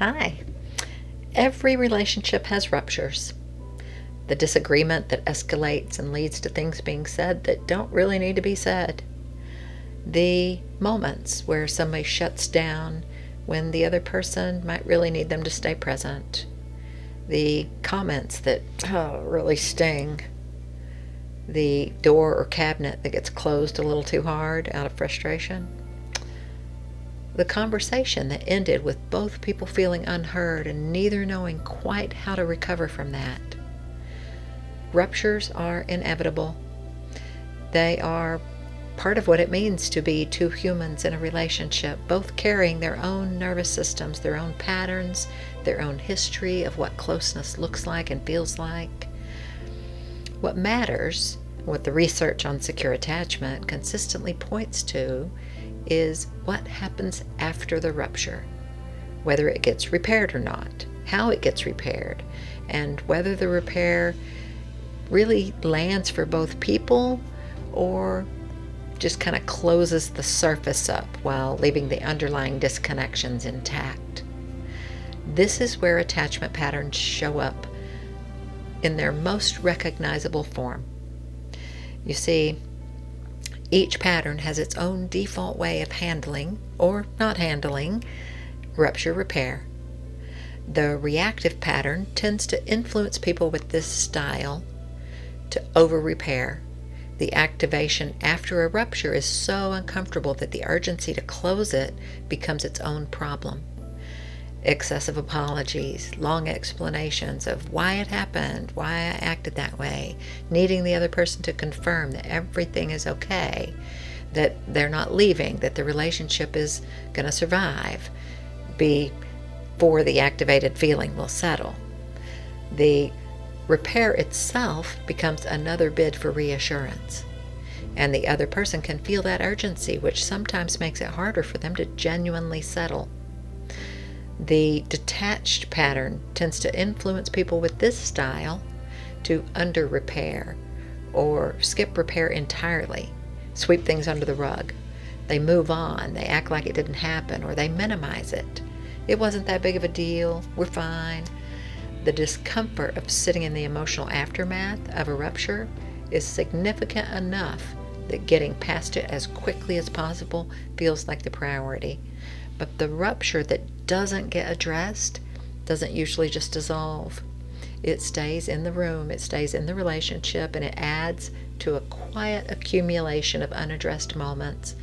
Hi. Every relationship has ruptures. The disagreement that escalates and leads to things being said that don't really need to be said. The moments where somebody shuts down when the other person might really need them to stay present. The comments that really sting. The door or cabinet that gets closed a little too hard out of frustration. The conversation that ended with both people feeling unheard and neither knowing quite how to recover from that. Ruptures are inevitable. They are part of what it means to be two humans in a relationship, both carrying their own nervous systems, their own patterns, their own history of what closeness looks like and feels like. What matters, what the research on secure attachment consistently points to, is what happens after the rupture, whether it gets repaired or not, how it gets repaired, and whether the repair really lands for both people or just kind of closes the surface up while leaving the underlying disconnections intact. This is where attachment patterns show up in their most recognizable form. You see, each pattern has its own default way of handling, or not handling, rupture repair. The reactive pattern tends to influence people with this style to over-repair. The activation after a rupture is so uncomfortable that the urgency to close it becomes its own problem. Excessive apologies, long explanations of why it happened, why I acted that way, needing the other person to confirm that everything is okay, that they're not leaving, that the relationship is going to survive before the activated feeling will settle. The repair itself becomes another bid for reassurance, and the other person can feel that urgency, which sometimes makes it harder for them to genuinely settle. The detached pattern tends to influence people with this style to under-repair or skip repair entirely, sweep things under the rug. They move on, they act like it didn't happen, or they minimize it. It wasn't that big of a deal, we're fine. The discomfort of sitting in the emotional aftermath of a rupture is significant enough that getting past it as quickly as possible feels like the priority. But the rupture that doesn't get addressed doesn't usually just dissolve. It stays in the room, it stays in the relationship, and it adds to a quiet accumulation of unaddressed moments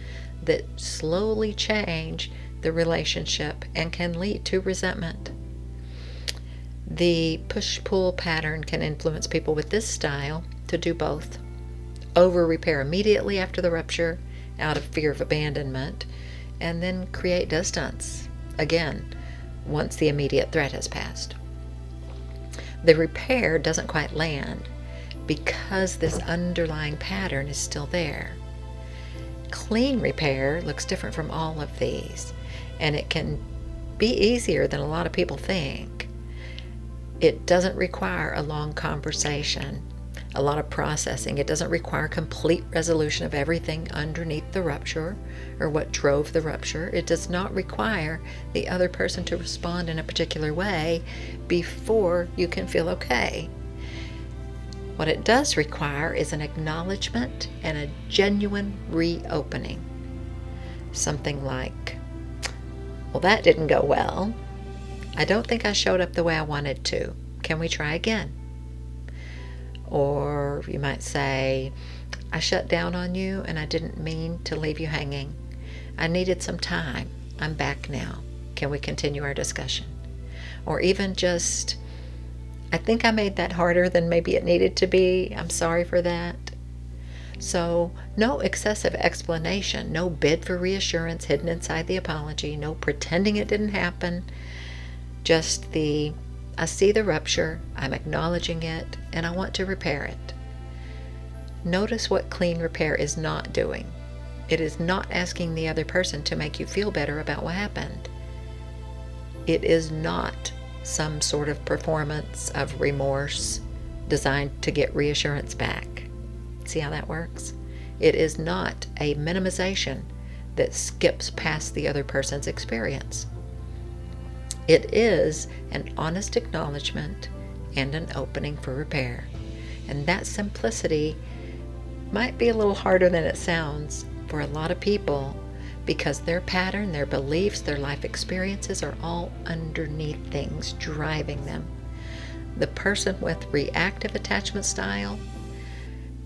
that slowly change the relationship and can lead to resentment. The push-pull pattern can influence people with this style to do both. Over-repair immediately after the rupture out of fear of abandonment, and then create distance, again, once the immediate threat has passed. The repair doesn't quite land because this underlying pattern is still there. Clean repair looks different from all of these, and it can be easier than a lot of people think. It doesn't require a long conversation, a lot of processing. It doesn't require complete resolution of everything underneath the rupture or what drove the rupture. It does not require the other person to respond in a particular way before you can feel okay. What it does require is an acknowledgement and a genuine reopening. Something like, well, that didn't go well. I don't think I showed up the way I wanted to. Can we try again? Or you might say, I shut down on you and I didn't mean to leave you hanging. I needed some time. I'm back now. Can we continue our discussion? Or even just, I think I made that harder than maybe it needed to be. I'm sorry for that. So no excessive explanation, no bid for reassurance hidden inside the apology, no pretending it didn't happen. Just I see the rupture, I'm acknowledging it, and I want to repair it. Notice what clean repair is not doing. It is not asking the other person to make you feel better about what happened. It is not some sort of performance of remorse designed to get reassurance back. See how that works? It is not a minimization that skips past the other person's experience. It is an honest acknowledgement and an opening for repair. And that simplicity might be a little harder than it sounds for a lot of people, because their pattern, their beliefs, their life experiences are all underneath things driving them. The person with reactive attachment style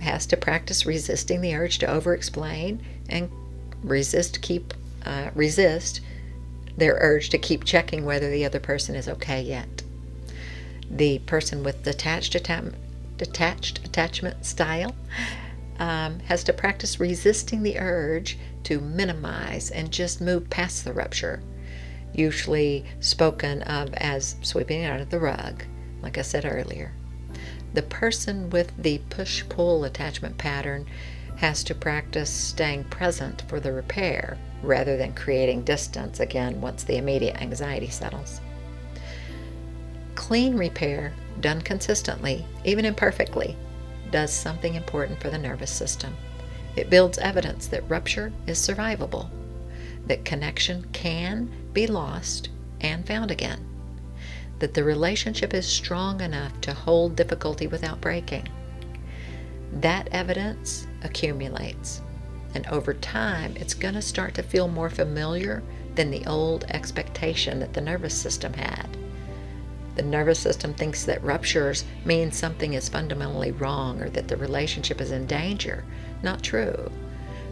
has to practice resisting the urge to over-explain and resist their urge to keep checking whether the other person is okay yet. The person with detached attachment style has to practice resisting the urge to minimize and just move past the rupture, usually spoken of as sweeping it under the rug, like I said earlier. The person with the push-pull attachment pattern has to practice staying present for the repair rather than creating distance again once the immediate anxiety settles. Clean repair, done consistently, even imperfectly, does something important for the nervous system. It builds evidence that rupture is survivable, that connection can be lost and found again, that the relationship is strong enough to hold difficulty without breaking. That evidence accumulates, and over time it's going to start to feel more familiar than the old expectation that the nervous system had. The nervous system thinks that ruptures mean something is fundamentally wrong or that the relationship is in danger. Not true.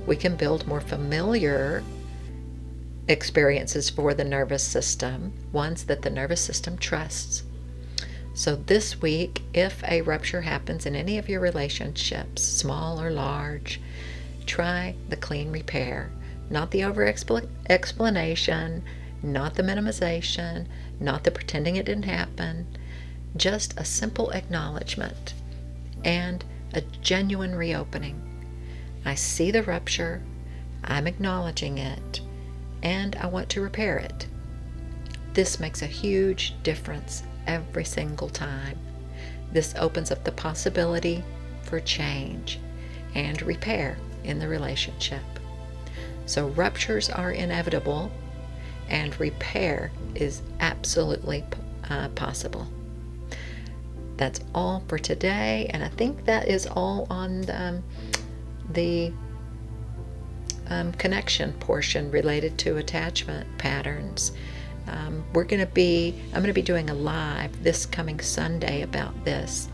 We can build more familiar experiences for the nervous system, ones that the nervous system trusts. So this week, if a rupture happens in any of your relationships, small or large, try the clean repair. Not the over-explanation, not the minimization, not the pretending it didn't happen. Just a simple acknowledgement and a genuine reopening. I see the rupture, I'm acknowledging it, and I want to repair it. This makes a huge difference every single time. This opens up the possibility for change and repair in the relationship. So ruptures are inevitable, and repair is absolutely possible. That's all for today, and I think that is all on the connection portion related to attachment patterns. I'm going to be doing a live this coming Sunday about this.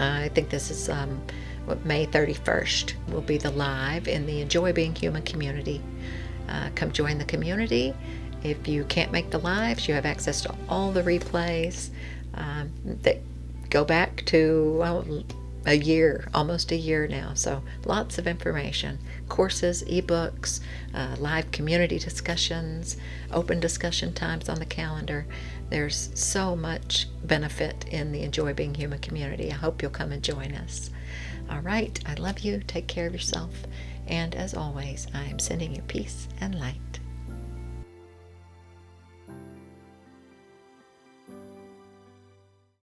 I think this is May 31st will be the live in the Enjoy Being Human community. Come join the community. If you can't make the lives, you have access to all the replays that go back to a year, almost a year now. So lots of information, courses, ebooks, live community discussions, open discussion times on the calendar. There's so much benefit in the Enjoy Being Human community. I hope you'll come and join us. All right, I love you. Take care of yourself. And as always, I am sending you peace and light.